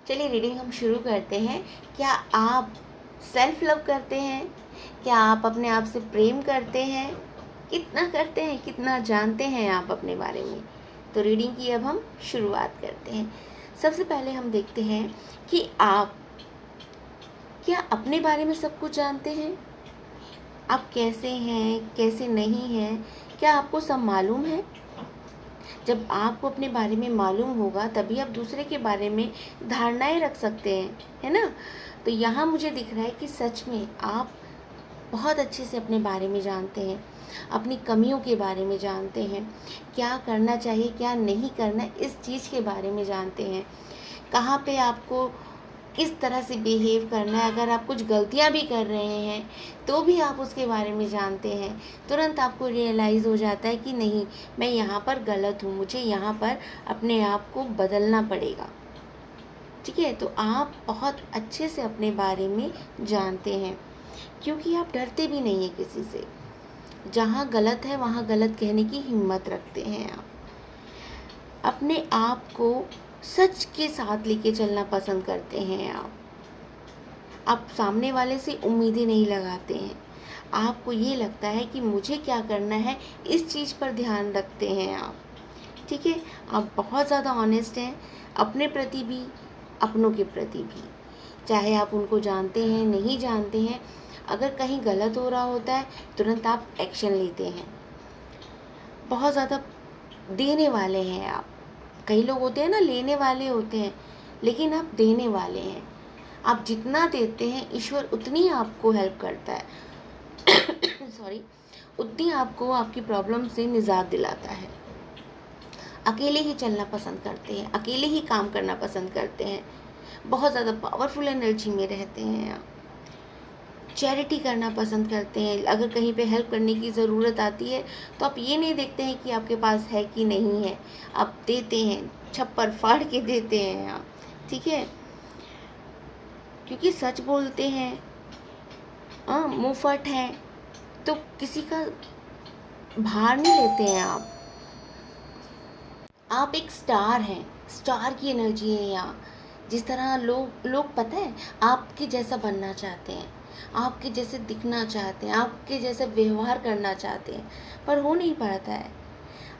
चलिए रीडिंग हम शुरू करते हैं। क्या आप सेल्फ लव करते हैं? क्या आप अपने आप से प्रेम करते हैं? कितना करते हैं, कितना जानते हैं आप अपने बारे में? तो रीडिंग की अब हम शुरुआत करते हैं। सबसे पहले हम देखते हैं कि आप क्या अपने बारे में सब कुछ जानते हैं? आप कैसे हैं, कैसे नहीं हैं, क्या आपको सब मालूम है? जब आपको अपने बारे में मालूम होगा तभी आप दूसरे के बारे में धारणाएं रख सकते हैं, है ना। तो यहाँ मुझे दिख रहा है कि सच में आप बहुत अच्छे से अपने बारे में जानते हैं, अपनी कमियों के बारे में जानते हैं, क्या करना चाहिए क्या नहीं करना इस चीज़ के बारे में जानते हैं, कहाँ पे आपको किस तरह से बिहेव करना है। अगर आप कुछ गलतियाँ भी कर रहे हैं तो भी आप उसके बारे में जानते हैं। तुरंत आपको रियलाइज़ हो जाता है कि नहीं, मैं यहाँ पर गलत हूँ, मुझे यहाँ पर अपने आप को बदलना पड़ेगा। ठीक है, तो आप बहुत अच्छे से अपने बारे में जानते हैं, क्योंकि आप डरते भी नहीं हैं किसी से। जहाँ गलत है वहाँ गलत कहने की हिम्मत रखते हैं। आप अपने आप को सच के साथ लेके चलना पसंद करते हैं। आप सामने वाले से उम्मीदें नहीं लगाते हैं। आपको ये लगता है कि मुझे क्या करना है, इस चीज़ पर ध्यान रखते हैं आप। ठीक है, आप बहुत ज़्यादा ऑनेस्ट हैं, अपने प्रति भी अपनों के प्रति भी। चाहे आप उनको जानते हैं नहीं जानते हैं, अगर कहीं गलत हो रहा होता है तुरंत आप एक्शन लेते हैं। बहुत ज़्यादा देने वाले हैं आप। कई लोग होते हैं ना, लेने वाले होते हैं, लेकिन आप देने वाले हैं। आप जितना देते हैं ईश्वर उतनी आपको हेल्प करता है सॉरी, उतनी आपको आपकी प्रॉब्लम से निजात दिलाता है। अकेले ही चलना पसंद करते हैं, अकेले ही काम करना पसंद करते हैं, बहुत ज़्यादा पावरफुल एनर्जी में रहते हैं आप। चैरिटी करना पसंद करते हैं। अगर कहीं पे हेल्प करने की ज़रूरत आती है तो आप ये नहीं देखते हैं कि आपके पास है कि नहीं है, आप देते हैं, छप्पर फाड़ के देते हैं आप। ठीक है, क्योंकि सच बोलते हैं, मुँह फट हैं, तो किसी का भार नहीं लेते हैं आप। आप एक स्टार हैं, स्टार की एनर्जी है यहाँ। जिस तरह लोग पता है आपके जैसा बनना चाहते हैं, आपके जैसे दिखना चाहते हैं, आपके जैसे व्यवहार करना चाहते हैं, पर हो नहीं पाता है।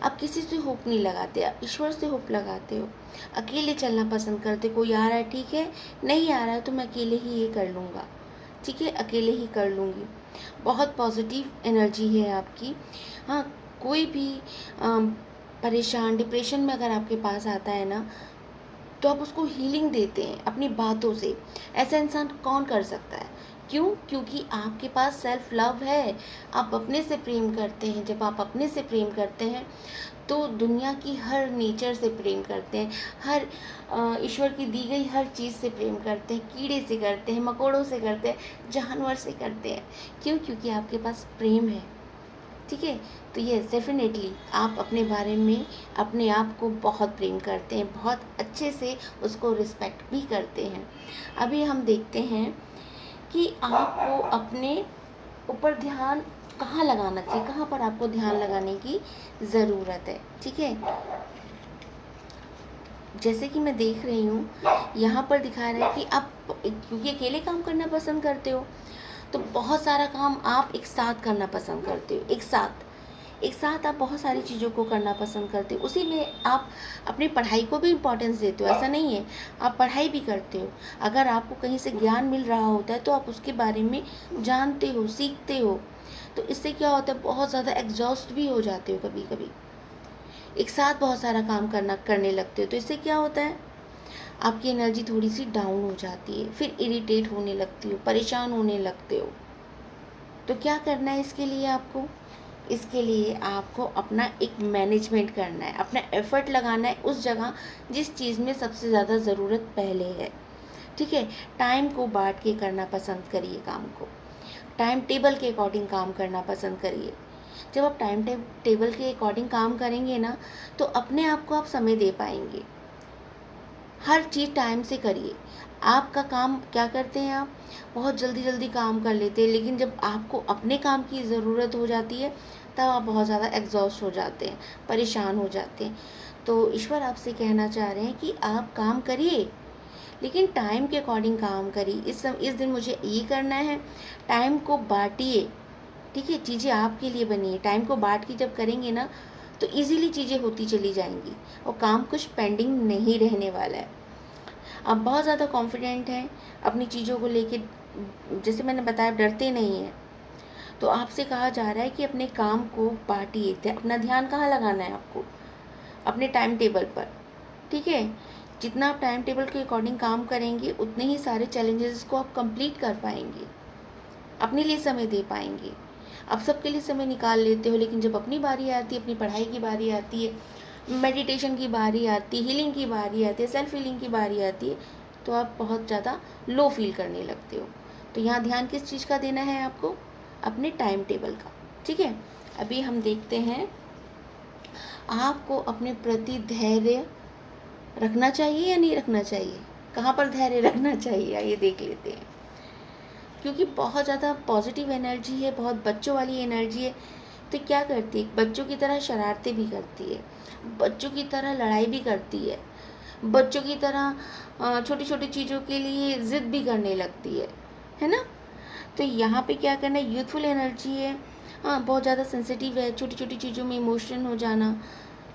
आप किसी से होप नहीं लगाते, आप ईश्वर से होप लगाते हो। अकेले चलना पसंद करते, कोई आ रहा है ठीक है, नहीं आ रहा है तो मैं अकेले ही ये कर लूँगा, ठीक है, अकेले ही कर लूँगी। बहुत पॉजिटिव एनर्जी है आपकी। हाँ, कोई भी परेशान डिप्रेशन में अगर आपके पास आता है ना, तो आप उसको हीलिंग देते हैं अपनी बातों से। ऐसा इंसान कौन कर सकता है? क्यों? क्योंकि आपके पास सेल्फ लव है, आप अपने से प्रेम करते हैं। जब आप अपने से प्रेम करते हैं तो दुनिया की हर नेचर से प्रेम करते हैं, हर ईश्वर की दी गई हर चीज़ से प्रेम करते हैं। कीड़े से करते हैं, मकोड़ों से करते हैं, जानवर से करते हैं। क्यों? क्योंकि आपके पास प्रेम है। ठीक है, तो ये डेफिनेटली आप अपने बारे में अपने आप को बहुत प्रेम करते हैं, बहुत अच्छे से उसको रिस्पेक्ट भी करते हैं। अभी हम देखते हैं कि आपको अपने ऊपर ध्यान कहाँ लगाना चाहिए, कहाँ पर आपको ध्यान लगाने की ज़रूरत है। ठीक है, जैसे कि मैं देख रही हूँ यहाँ पर दिखा रहा है कि आप क्योंकि अकेले काम करना पसंद करते हो, तो बहुत सारा काम आप एक साथ करना पसंद करते हो। एक साथ आप बहुत सारी चीज़ों को करना पसंद करते हो। उसी में आप अपनी पढ़ाई को भी इम्पोर्टेंस देते हो, ऐसा नहीं है, आप पढ़ाई भी करते हो। अगर आपको कहीं से ज्ञान मिल रहा होता है तो आप उसके बारे में जानते हो, सीखते हो। तो इससे क्या होता है, बहुत ज़्यादा एग्जॉस्ट भी हो जाते हो कभी कभी। एक साथ बहुत सारा काम करने लगते हो तो इससे क्या होता है, आपकी एनर्जी थोड़ी सी डाउन हो जाती है, फिर इरिटेट होने लगती हो, परेशान होने लगते हो। तो क्या करना है इसके लिए आपको? इसके लिए आपको अपना एक मैनेजमेंट करना है, अपना एफर्ट लगाना है उस जगह जिस चीज़ में सबसे ज़्यादा ज़रूरत पहले है। ठीक है, टाइम को बांट के करना पसंद करिए काम को, टाइम टेबल के अकॉर्डिंग काम करना पसंद करिए। जब आप टाइम टेबल के अकॉर्डिंग काम करेंगे ना, तो अपने आप को आप समय दे पाएंगे। हर चीज़ टाइम से करिए। आपका काम क्या करते हैं, आप बहुत जल्दी जल्दी काम कर लेते हैं, लेकिन जब आपको अपने काम की ज़रूरत हो जाती है तब आप बहुत ज़्यादा एग्जॉस्ट हो जाते हैं, परेशान हो जाते हैं। तो ईश्वर आपसे कहना चाह रहे हैं कि आप काम करिए, लेकिन टाइम के अकॉर्डिंग काम करिए। इस दिन मुझे ये करना है, टाइम को बांटिए, ठीक है। चीज़ें आपके लिए बनी है, टाइम को बांट के जब करेंगे ना तो इजीली चीज़ें होती चली जाएंगी और काम कुछ पेंडिंग नहीं रहने वाला है। आप बहुत ज़्यादा कॉन्फिडेंट हैं अपनी चीज़ों को लेके, जैसे मैंने बताया डरते नहीं हैं, तो आपसे कहा जा रहा है कि अपने काम को बांटिए। अपना ध्यान कहाँ लगाना है आपको? अपने टाइम टेबल पर, ठीक है। जितना आप टाइम टेबल के अकॉर्डिंग काम करेंगे उतने ही सारे चैलेंजेस को आप कंप्लीट कर पाएंगे, अपने लिए समय दे पाएंगे। आप सबके लिए समय निकाल लेते हो, लेकिन जब अपनी बारी आती है, अपनी पढ़ाई की बारी आती है, मेडिटेशन की बारी आती है, हीलिंग की बारी आती है, सेल्फ हीलिंग की बारी आती है, तो आप बहुत ज़्यादा लो फील करने लगते हो। तो यहाँ ध्यान किस चीज़ का देना है आपको? अपने टाइम टेबल का, ठीक है। अभी हम देखते हैं आपको अपने प्रति धैर्य रखना चाहिए या नहीं रखना चाहिए। कहाँ पर धैर्य रखना चाहिए आइए देख लेते हैं। क्योंकि बहुत ज़्यादा पॉजिटिव एनर्जी है, बहुत बच्चों वाली एनर्जी है, तो क्या करती है, बच्चों की तरह शरारतें भी करती है, बच्चों की तरह लड़ाई भी करती है, बच्चों की तरह छोटी छोटी चीज़ों के लिए ज़िद भी करने लगती है ना। तो यहाँ पे क्या करना है, यूथफुल एनर्जी है, हाँ बहुत ज़्यादा सेंसिटिव है, छोटी छोटी चीज़ों में इमोशन हो जाना,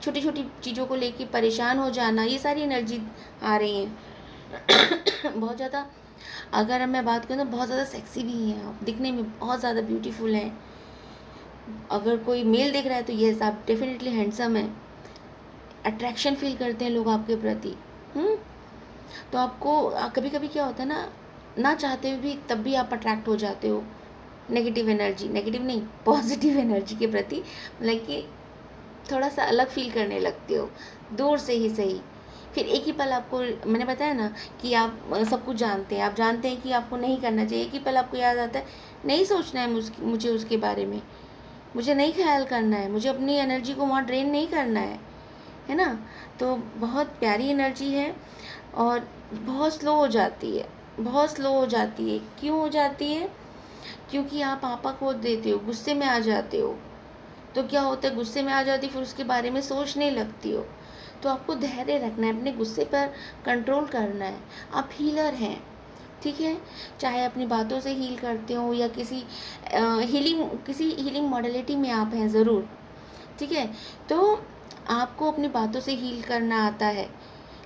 छोटी छोटी चीज़ों को लेके परेशान हो जाना, ये सारी एनर्जी आ रही हैं। बहुत ज़्यादा, अगर मैं बात करूँ तो बहुत ज़्यादा सेक्सी भी हैं आप, दिखने में बहुत ज़्यादा ब्यूटीफुल हैं। अगर कोई मेल देख रहा है तो यस आप डेफिनेटली हैंडसम है, अट्रैक्शन फील करते हैं लोग आपके प्रति। तो आपको कभी कभी क्या होता है ना चाहते हुए भी तब भी आप अट्रैक्ट हो जाते हो नेगेटिव एनर्जी, नेगेटिव नहीं पॉजिटिव एनर्जी के प्रति, मतलब कि थोड़ा सा अलग फील करने लगते हो, दूर से ही सही। फिर एक ही पल आपको, मैंने बताया ना कि आप सब कुछ जानते हैं, आप जानते हैं कि आपको नहीं करना चाहिए, एक ही पल आपको याद आता है नहीं सोचना है मुझे उसके बारे में, मुझे नहीं ख्याल करना है, मुझे अपनी एनर्जी को वहाँ ड्रेन नहीं करना है ना। तो बहुत प्यारी एनर्जी है और बहुत स्लो हो जाती है, बहुत स्लो हो जाती है। क्यों हो जाती है? क्योंकि आप आपा खो देते हो, गुस्से में आ जाते हो। तो क्या होता है, गुस्से में आ जाती फिर उसके बारे में सोचने लगती हो। तो आपको धैर्य रखना है, अपने गुस्से पर कंट्रोल करना है। आप हीलर हैं, ठीक है, चाहे अपनी बातों से हील करते हो या किसी हीलिंग मॉडलिटी में आप हैं ज़रूर, ठीक है। तो आपको अपनी बातों से हील करना आता है,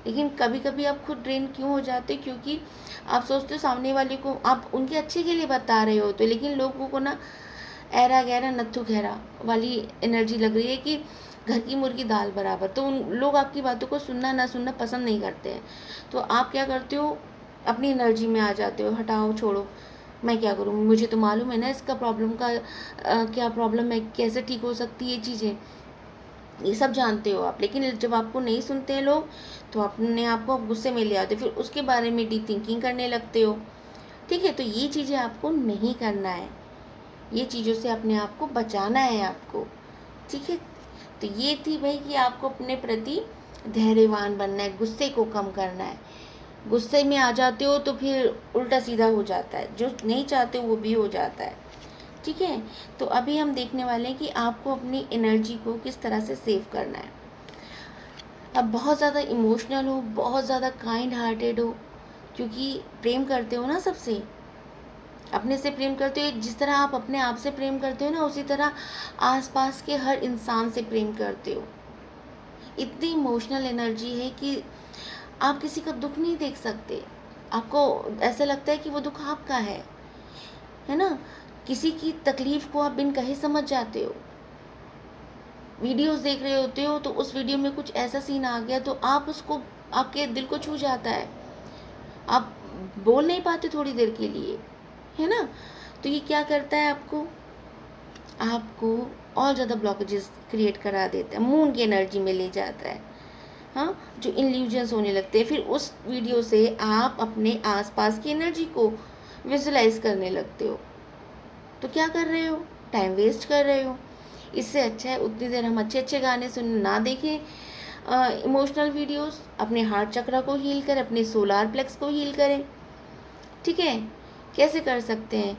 लेकिन कभी कभी आप खुद ड्रेन क्यों हो जाते हो? क्योंकि आप सोचते हो सामने वाले को आप उनके अच्छे के लिए बता रहे हो, तो लेकिन लोगों को ना ऐरा गहरा नत्थु गहरा वाली एनर्जी लग रही है कि घर की मुर्गी दाल बराबर, तो उन लोग आपकी बातों को सुनना ना सुनना पसंद नहीं करते हैं। तो आप क्या करते हो, अपनी एनर्जी में आ जाते हो, हटाओ छोड़ो, मैं क्या करूँ, मुझे तो मालूम है ना इसका प्रॉब्लम का क्या प्रॉब्लम है, कैसे ठीक हो सकती है ये चीज़ें, ये सब जानते हो आप। लेकिन जब आपको नहीं सुनते हैं लोग तो अपने आप को आप गुस्से में ले आते हो, फिर उसके बारे में डीप थिंकिंग करने लगते हो, ठीक है। तो ये चीज़ें आपको नहीं करना है, ये चीज़ों से अपने आप को बचाना है आपको, ठीक है। तो ये थी भाई कि आपको अपने प्रति धैर्यवान बनना है, गुस्से को कम करना है। गुस्से में आ जाते हो तो फिर उल्टा सीधा हो जाता है, जो नहीं चाहते वो भी हो जाता है, ठीक है। तो अभी हम देखने वाले हैं कि आपको अपनी एनर्जी को किस तरह से सेव करना है। अब बहुत ज़्यादा इमोशनल हो, बहुत ज़्यादा काइंड हार्टेड हो, क्योंकि प्रेम करते हो ना सबसे, अपने से प्रेम करते हो, जिस तरह आप अपने आप से प्रेम करते हो ना उसी तरह आसपास के हर इंसान से प्रेम करते हो। इतनी इमोशनल एनर्जी है कि आप किसी का दुख नहीं देख सकते, आपको ऐसा लगता है कि वो दुख आपका है ना। किसी की तकलीफ़ को आप बिन कहे समझ जाते हो। वीडियोस देख रहे होते हो तो उस वीडियो में कुछ ऐसा सीन आ गया तो आप उसको, आपके दिल को छू जाता है, आप बोल नहीं पाते थोड़ी देर के लिए, है ना। तो ये क्या करता है, आपको और ज़्यादा ब्लॉकेजेस क्रिएट करा देता है, मून की एनर्जी में ले जाता है, हाँ, जो इल्यूजन्स होने लगते हैं। फिर उस वीडियो से आप अपने आसपास की एनर्जी को विजुलाइज करने लगते हो, तो क्या कर रहे हो, टाइम वेस्ट कर रहे हो। इससे अच्छा है उतनी देर हम अच्छे अच्छे गाने सुन ना देखें, इमोशनल वीडियोस, अपने हार्ट चक्रा को हील करें, अपने सोलार प्लेक्स को हील करें, ठीक है। कैसे कर सकते हैं,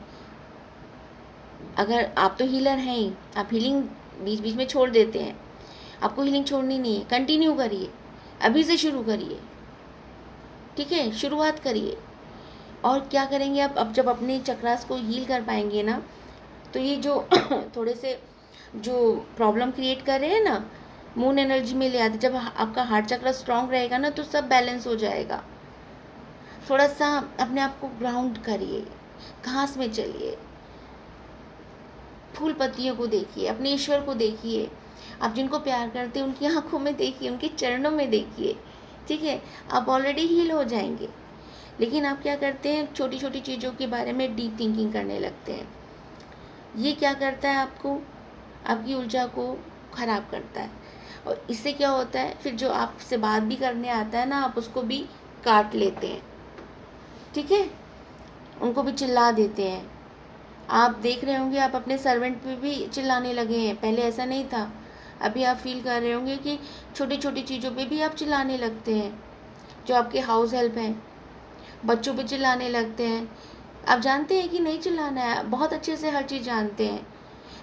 अगर आप तो हीलर हैं ही, आप हीलिंग बीच बीच में छोड़ देते हैं, आपको हीलिंग छोड़नी नहीं है, कंटिन्यू करिए, अभी से शुरू करिए, ठीक है, शुरुआत करिए। और क्या करेंगे आप, अब जब अपने चक्रास को हील कर पाएंगे ना, तो ये जो थोड़े से जो प्रॉब्लम क्रिएट कर रहे हैं ना, मून एनर्जी में ले आते, जब आपका हार्ट चक्र स्ट्रांग रहेगा ना तो सब बैलेंस हो जाएगा। थोड़ा सा अपने आप को ग्राउंड करिए, घास में चलिए, फूल पत्तियों को देखिए, अपने ईश्वर को देखिए, आप जिनको प्यार करते हैं उनकी आंखों में देखिए, उनके चरणों में देखिए, ठीक है, आप ऑलरेडी हील हो जाएंगे। लेकिन आप क्या करते हैं, छोटी छोटी चीज़ों के बारे में डीप थिंकिंग करने लगते हैं। ये क्या करता है, आपको, आपकी ऊर्जा को ख़राब करता है। और इससे क्या होता है, फिर जो आपसे बात भी करने आता है ना, आप उसको भी काट लेते हैं, ठीक है, उनको भी चिल्ला देते हैं। आप देख रहे होंगे, आप अपने सर्वेंट पे भी चिल्लाने लगे हैं, पहले ऐसा नहीं था। अभी आप फील कर रहे होंगे कि छोटी छोटी चीज़ों पे भी आप चिल्लाने लगते हैं। जो आपके हाउस हेल्प हैं, बच्चों पे चिल्लाने लगते हैं। आप जानते हैं कि नहीं चिल्लाना है, बहुत अच्छे से हर चीज़ जानते हैं,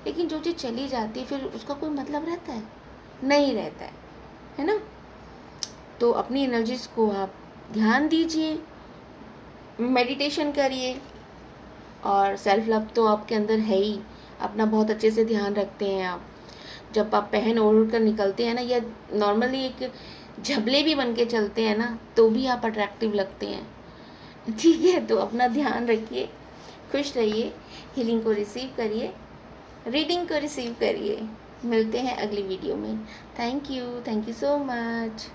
लेकिन जो चीज़ चली जाती है फिर उसका कोई मतलब रहता है, नहीं रहता है ना। तो अपनी एनर्जीज को आप ध्यान दीजिए, मेडिटेशन करिए, और सेल्फ लव तो आपके अंदर है ही। अपना बहुत अच्छे से ध्यान रखते हैं आप। जब आप पहन ओढ़ कर निकलते हैं ना, या नॉर्मली एक झबले भी बन के चलते हैं ना, तो भी आप अट्रैक्टिव लगते हैं, ठीक है। तो अपना ध्यान रखिए, खुश रहिए, हीलिंग को रिसीव करिए, रीडिंग को रिसीव करिए। मिलते हैं अगली वीडियो में। Thank you so much.